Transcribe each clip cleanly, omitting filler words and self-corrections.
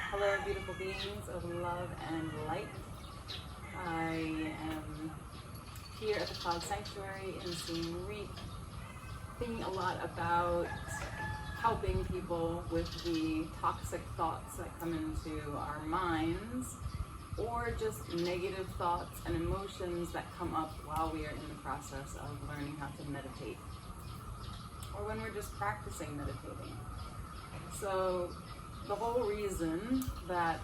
Hello, beautiful beings of love and light. I am here at the Cloud Sanctuary in Siem Reap, thinking a lot about helping people with the toxic thoughts that come into our minds, or just negative thoughts and emotions that come up while we are in the process of learning how to meditate, or when we're just practicing meditating. So the whole reason that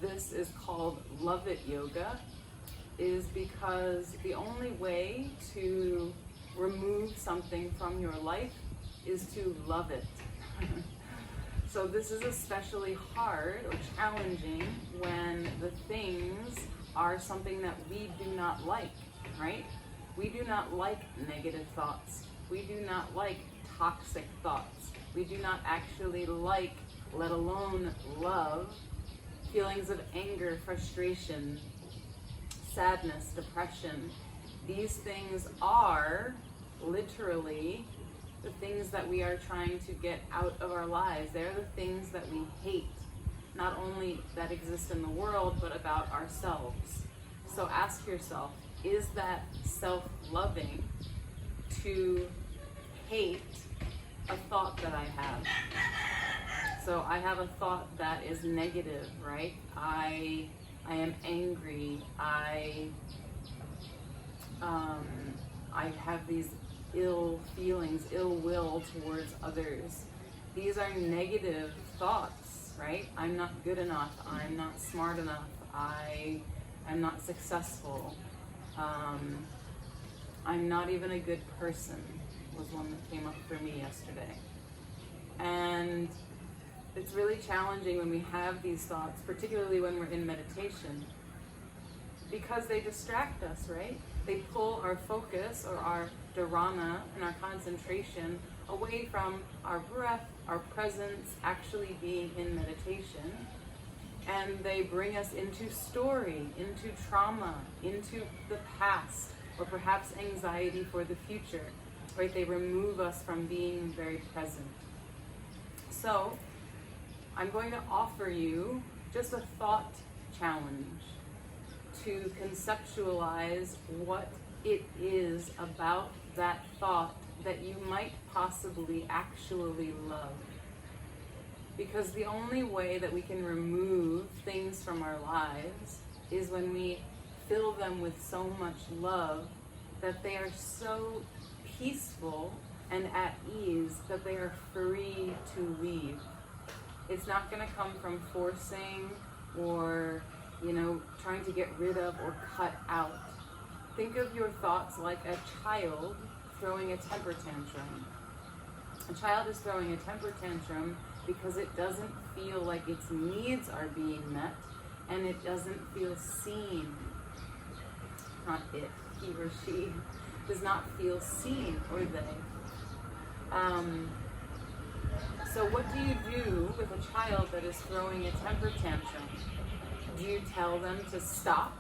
this is called Love It Yoga is because the only way to remove something from your life is to love it. So this is especially hard or challenging when the things are something that we do not like, right? We do not like negative thoughts. We do not like toxic thoughts. We do not actually like, let alone love, feelings of anger, frustration, sadness, depression. These things are literally the things that we are trying to get out of our lives. They're the things that we hate, not only that exist in the world, but about ourselves. So ask yourself, is that self-loving to hate a thought that I have? So I have a thought that is negative, right? I am angry. I have these ill feelings, ill will towards others. These are negative thoughts, right? I'm not good enough. I'm not smart enough. I am not successful. I'm not even a good person was one that came up for me yesterday. And it's really challenging when we have these thoughts, particularly when we're in meditation, because they distract us, right? They pull our focus or our dharana and our concentration away from our breath, our presence, actually being in meditation. And they bring us into story, into trauma, into the past, or perhaps anxiety for the future, right? They remove us from being very present. So I'm going to offer you just a thought challenge to conceptualize what it is about that thought that you might possibly actually love. Because the only way that we can remove things from our lives is when we fill them with so much love that they are so peaceful and at ease that they are free to leave. It's not going to come from forcing or, trying to get rid of or cut out. Think of your thoughts like a child throwing a temper tantrum. A child is throwing a temper tantrum because it doesn't feel like its needs are being met and it doesn't feel seen. Not it, he or she does not feel seen, or they. So what do you do with a child that is throwing a temper tantrum? Do you tell them to stop?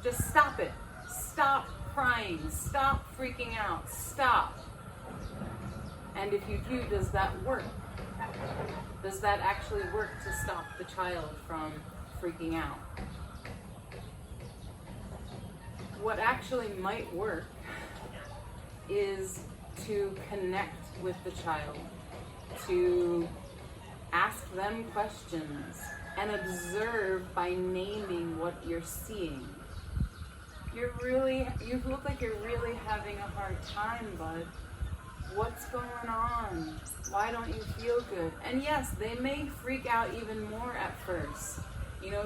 Just stop it. Stop crying. Stop freaking out. Stop. And if you do, does that work? Does that actually work to stop the child from freaking out? What actually might work is to connect with the child, to ask them questions and observe by naming what you're seeing. You look like you're really having a hard time, bud. What's going on? Why don't you feel good? And yes, they may freak out even more at first.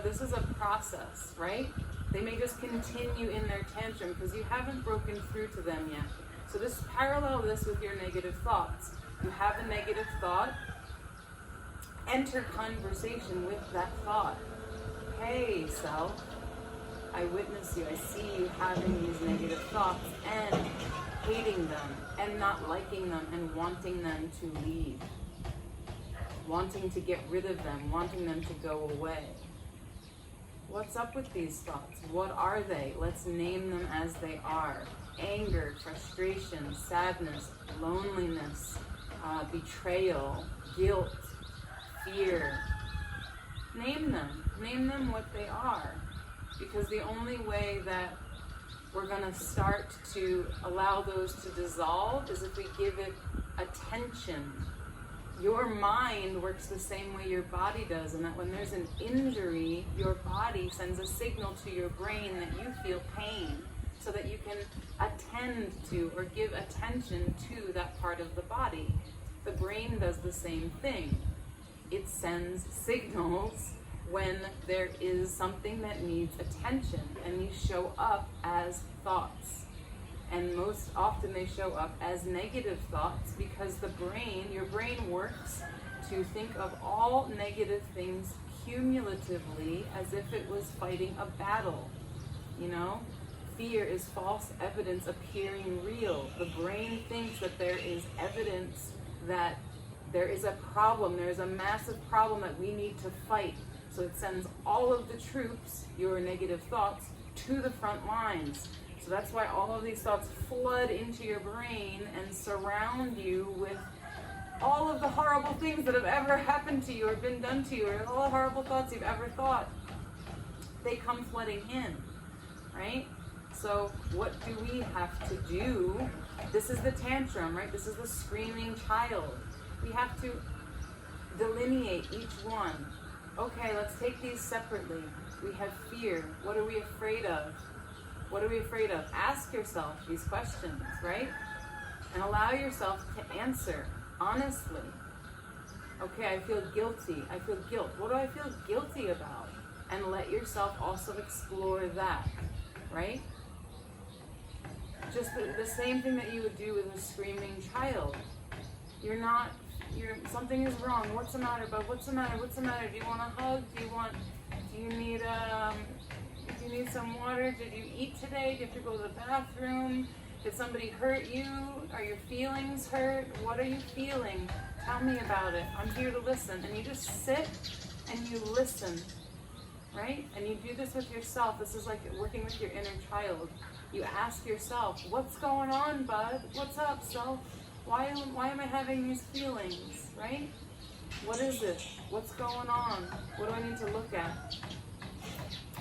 This is a process, right? They may just continue in their tantrum because you haven't broken through to them yet. So just parallel this with your negative thoughts. You have a negative thought, enter conversation with that thought. Hey, self, I witness you. I see you having these negative thoughts and hating them and not liking them and wanting them to leave. Wanting to get rid of them, wanting them to go away. What's up with these thoughts? What are they? Let's name them as they are. Anger, frustration, sadness, loneliness, betrayal, guilt, fear. Name them. Name them what they are. Because the only way that we're going to start to allow those to dissolve is if we give it attention. Your mind works the same way your body does, and that when there's an injury, your body sends a signal to your brain that you feel pain, so that you can attend to or give attention to that part of the body. The brain does the same thing. It sends signals when there is something that needs attention, and you show up as thoughts. And most often they show up as negative thoughts because your brain works to think of all negative things cumulatively as if it was fighting a battle. You know? Fear is false evidence appearing real. The brain thinks that there is evidence that there is a problem, there is a massive problem that we need to fight. So it sends all of the troops, your negative thoughts, to the front lines. So that's why all of these thoughts flood into your brain and surround you with all of the horrible things that have ever happened to you or been done to you, or all the horrible thoughts you've ever thought. They come flooding in, right? So what do we have to do? This is the tantrum, right? This is the screaming child. We have to delineate each one. Okay, let's take these separately. We have fear. What are we afraid of? What are we afraid of? Ask yourself these questions, right? And allow yourself to answer honestly. Okay, I feel guilty. I feel guilt. What do I feel guilty about? And let yourself also explore that, right? Just the same thing that you would do with a screaming child. Something is wrong. What's the matter, bud? What's the matter? What's the matter? Do you want a hug? Do you need some water? Did you eat today? Do you have to go to the bathroom? Did somebody hurt you? Are your feelings hurt? What are you feeling? Tell me about it. I'm here to listen. And you just sit and you listen, right? And you do this with yourself. This is like working with your inner child. You ask yourself, what's going on, bud? What's up, self? Why am I having these feelings, right? What is it? What's going on? What do I need to look at?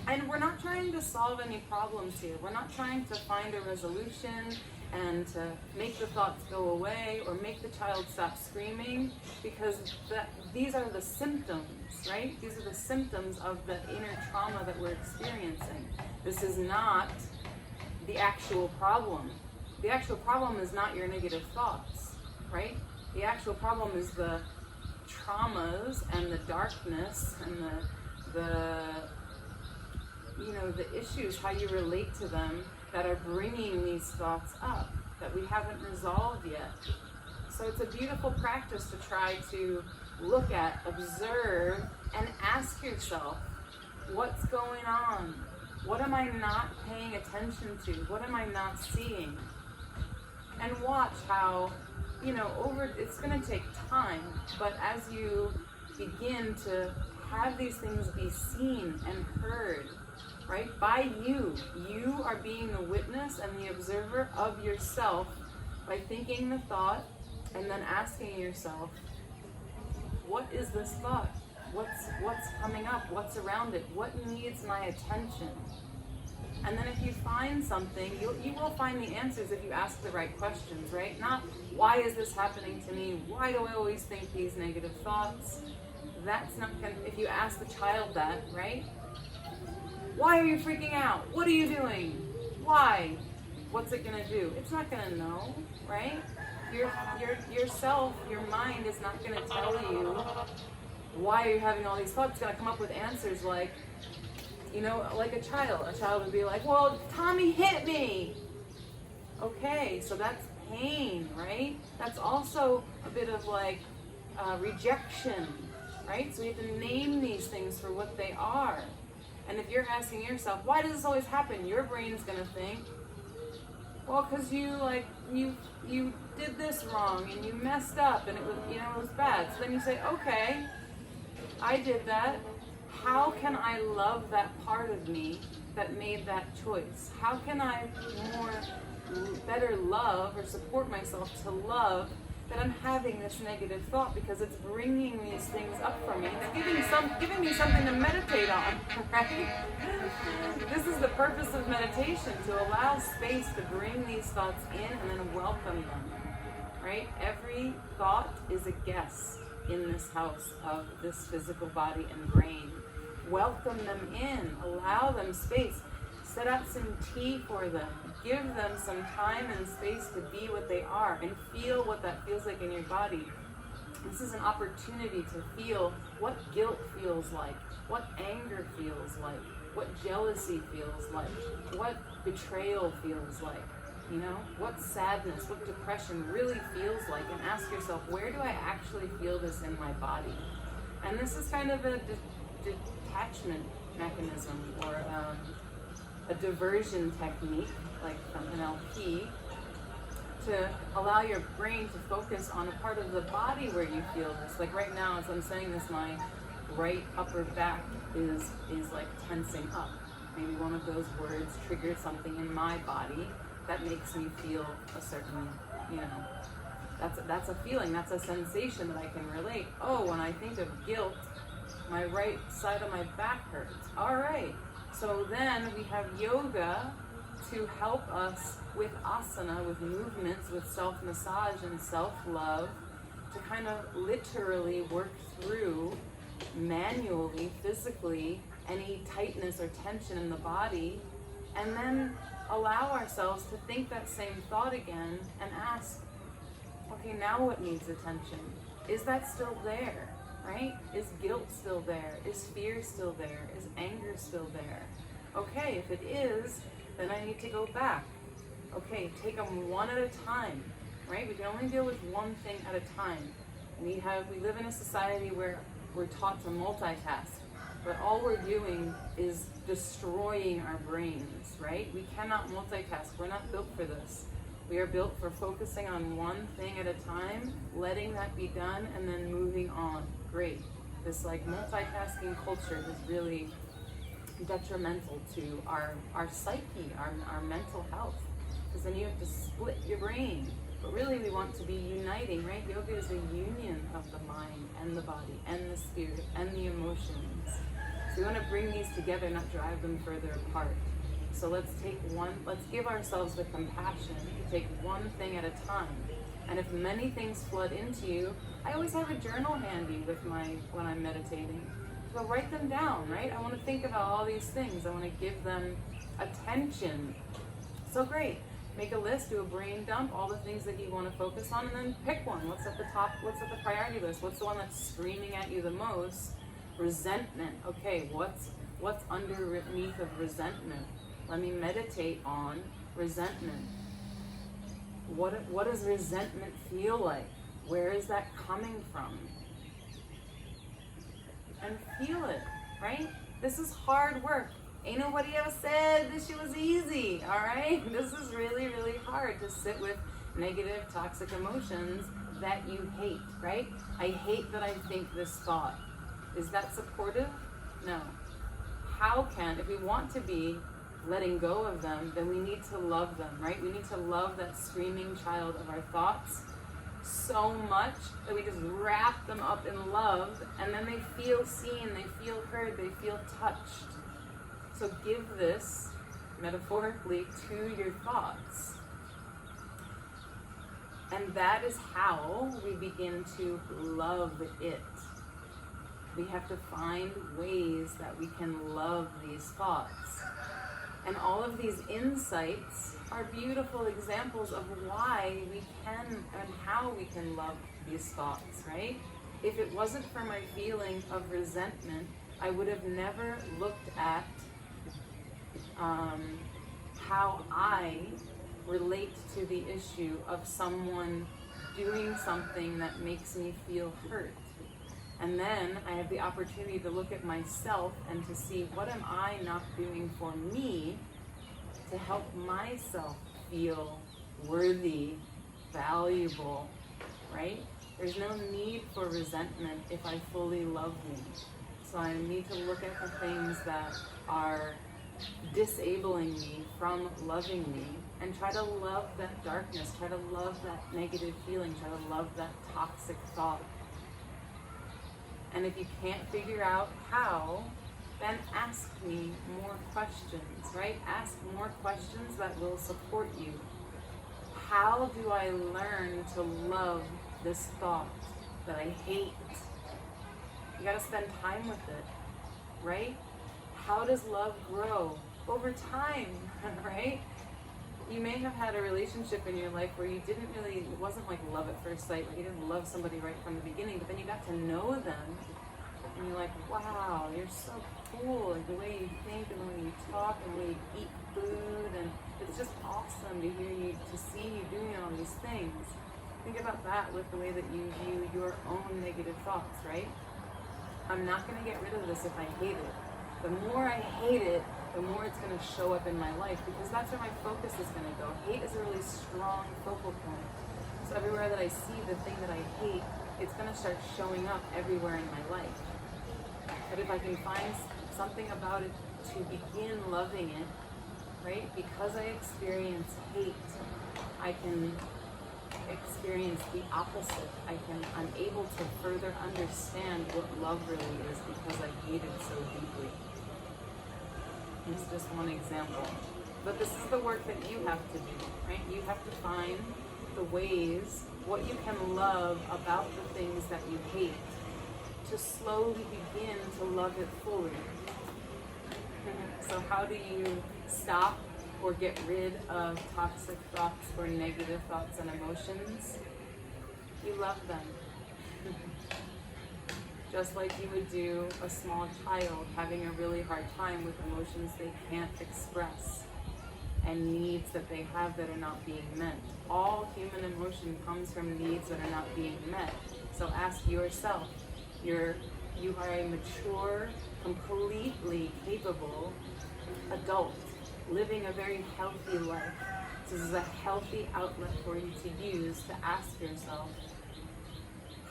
And we're not trying to solve any problems here. We're not trying to find a resolution and to make the thoughts go away or make the child stop screaming, because these are the symptoms, right? These are the symptoms of the inner trauma that we're experiencing. This is not the actual problem. The actual problem is not your negative thoughts, right? The actual problem is the traumas and the darkness and the issues, how you relate to them, that are bringing these thoughts up that we haven't resolved yet. So it's a beautiful practice to try to look at, observe, and ask yourself, what's going on? What am I not paying attention to? What am I not seeing? And watch how, it's going to take time, but as you begin to have these things be seen and heard, right, by you are being the witness and the observer of yourself by thinking the thought and then asking yourself, what is this thought? What's coming up? What's around it? What needs my attention? And then if you find something, you will find the answers if you ask the right questions, right? Not, why is this happening to me? Why do I always think these negative thoughts? That's not going to, if you ask the child that, right? Why are you freaking out? What are you doing? Why? What's it going to do? It's not going to know, right? Yourself, your mind is not going to tell you why you're having all these thoughts. It's going to come up with answers like, like a child. A child would be like, well, Tommy hit me. Okay, so that's pain, right? That's also a bit of like rejection, right? So we have to name these things for what they are. And if you're asking yourself, why does this always happen? Your brain's going to think, well, because you did this wrong and you messed up and it was bad. So then you say, okay, I did that. How can I love that part of me that made that choice? How can I better love or support myself to love that I'm having this negative thought because it's bringing these things up for me. They're giving me something to meditate on, right? This is the purpose of meditation, to allow space to bring these thoughts in and then welcome them, right? Every thought is a guest in this house of this physical body and brain. Welcome them in, allow them space, set out some tea for them, give them some time and space to be what they are and feel what that feels like in your body. This is an opportunity to feel what guilt feels like, what anger feels like, what jealousy feels like, what betrayal feels like, you know, what sadness, what depression really feels like, and ask yourself, where do I actually feel this in my body? And this is kind of a detachment mechanism, or a diversion technique, like from NLP, to allow your brain to focus on a part of the body where you feel this. Like right now, as I'm saying this, my right upper back is like tensing up. Maybe one of those words triggered something in my body that makes me feel a certain, you know, that's a feeling, that's a sensation that I can relate. Oh, when I think of guilt, my right side of my back hurts. All right. So then we have yoga to help us with asana, with movements, with self-massage and self-love, to kind of literally work through manually, physically, any tightness or tension in the body, and then allow ourselves to think that same thought again and ask, okay, now what needs attention? Is that still there? Right? Is guilt still there? Is fear still there? Is anger still there? Okay, if it is, then I need to go back. Okay, take them one at a time, right? We can only deal with one thing at a time. We live in a society where we're taught to multitask, but all we're doing is destroying our brains, right? We cannot multitask. We're not built for this. We are built for focusing on one thing at a time, letting that be done, and then moving on. Great. This like multitasking culture is really detrimental to our psyche, our mental health, because then you have to split your brain. But really we want to be uniting, right? Yoga is a union of the mind and the body and the spirit and the emotions. So we want to bring these together, not drive them further apart. So let's give ourselves the compassion to take one thing at a time. And if many things flood into you, I always have a journal handy with when I'm meditating. So write them down, right? I want to think about all these things. I want to give them attention. So great. Make a list, do a brain dump, all the things that you want to focus on, and then pick one. What's at the top? What's at the priority list? What's the one that's screaming at you the most? Resentment. Okay, what's underneath of resentment? Let me meditate on resentment. What does resentment feel like? Where is that coming from? And feel it, right? This is hard work. Ain't nobody ever said this shit was easy, all right? This is really, really hard to sit with negative, toxic emotions that you hate, right? I hate that I think this thought. Is that supportive? No. If we want to be letting go of them, then we need to love them, right? We need to love that screaming child of our thoughts so much that we just wrap them up in love, and then they feel seen, they feel heard, they feel touched. So give this, metaphorically, to your thoughts. And that is how we begin to love it. We have to find ways that we can love these thoughts. And all of these insights are beautiful examples of why we can and how we can love these thoughts, right? If it wasn't for my feeling of resentment, I would have never looked at how I relate to the issue of someone doing something that makes me feel hurt. And then I have the opportunity to look at myself and to see, what am I not doing for me to help myself feel worthy, valuable, right? There's no need for resentment if I fully love me. So I need to look at the things that are disabling me from loving me, and try to love that darkness, try to love that negative feeling, try to love that toxic thought. And if you can't figure out how, then ask me more questions, right? Ask more questions that will support you. How do I learn to love this thought that I hate? You gotta spend time with it, right? How does love grow? Over time, right? You may have had a relationship in your life where you didn't really, it wasn't like love at first sight, like you didn't love somebody right from the beginning, but then you got to know them, and you're like, wow, you're so cool, like the way you think and the way you talk and the way you eat food, and it's just awesome to hear you, to see you doing all these things. Think about that with the way that you view your own negative thoughts, right? I'm not going to get rid of this if I hate it. The more I hate it, the more it's going to show up in my life, because that's where my focus is going to go. Hate is a really strong focal point. So everywhere that I see the thing that I hate, it's going to start showing up everywhere in my life. But if I can find something about it to begin loving it, right? Because I experience hate, I can experience the opposite. I'm able to further understand what love really is because I hate it so deeply. This is just one example. But this is the work that you have to do, right? You have to find the ways, what you can love about the things that you hate, to slowly begin to love it fully. So how do you stop or get rid of toxic thoughts or negative thoughts and emotions? You love them. Just like you would do a small child having a really hard time with emotions they can't express and needs that they have that are not being met. All human emotion comes from needs that are not being met. So ask yourself, you are a mature, completely capable adult, living a very healthy life. This is a healthy outlet for you to use to ask yourself,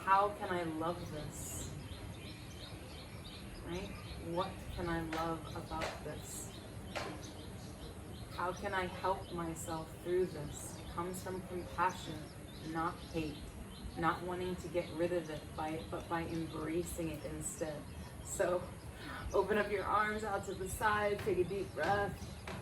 how can I love this? Right? What can I love about this? How can I help myself through this? It comes from compassion, not hate. Not wanting to get rid of it, but by embracing it instead. So open up your arms out to the side, take a deep breath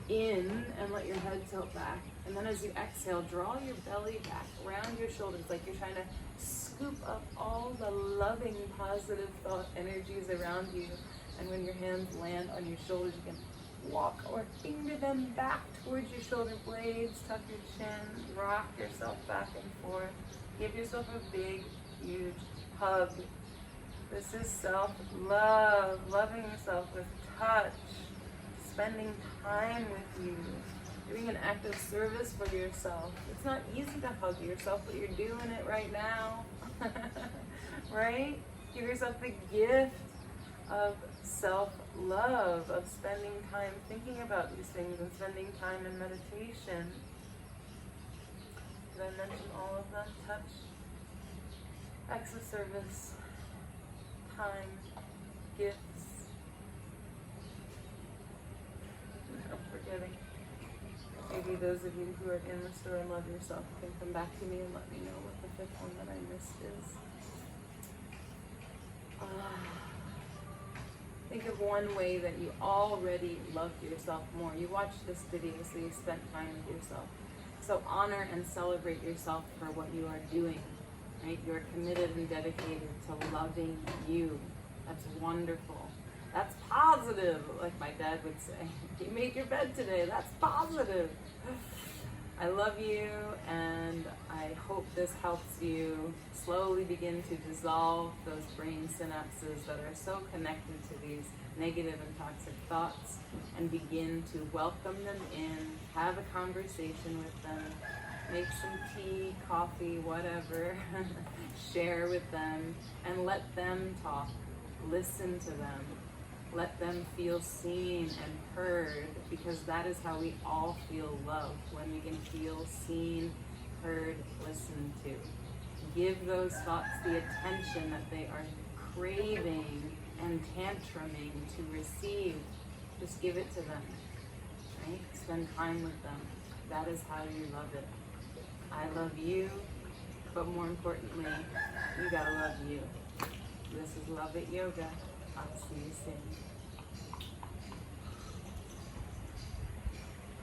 in, and let your head tilt back. And then as you exhale, draw your belly back around your shoulders like you're trying to scoop up all the loving, positive thought energies around you. And when your hands land on your shoulders, you can walk or finger them back towards your shoulder blades, tuck your chin, rock yourself back and forth. Give yourself a big, huge hug. This is self-love, loving yourself with touch, spending time with you, doing an act of service for yourself. It's not easy to hug yourself, but you're doing it right now, right? Give yourself the gift of self-love, of spending time thinking about these things and spending time in meditation. Did I mention all of them? Touch, acts of service, time, gifts. I'm forgetting. Maybe those of you who are in the store and love yourself can come back to me and let me know what the fifth one that I missed is. Think of one way that you already love yourself more. You watched this video, so you spent time with yourself. So honor and celebrate yourself for what you are doing, right? You're committed and dedicated to loving you. That's wonderful. That's positive, like my dad would say. You made your bed today, that's positive. I love you, and I hope this helps you slowly begin to dissolve those brain synapses that are so connected to these negative and toxic thoughts, and begin to welcome them in, have a conversation with them, make some tea, coffee, whatever, share with them, and let them talk. Listen to them. Let them feel seen and heard, because that is how we all feel love, when we can feel seen, heard, listened to. Give those thoughts the attention that they are craving and tantruming to receive. Just give it to them. right? Spend time with them. That is how you love it. I love you, but more importantly, you gotta love you. This is Love It Yoga. I'll see you soon.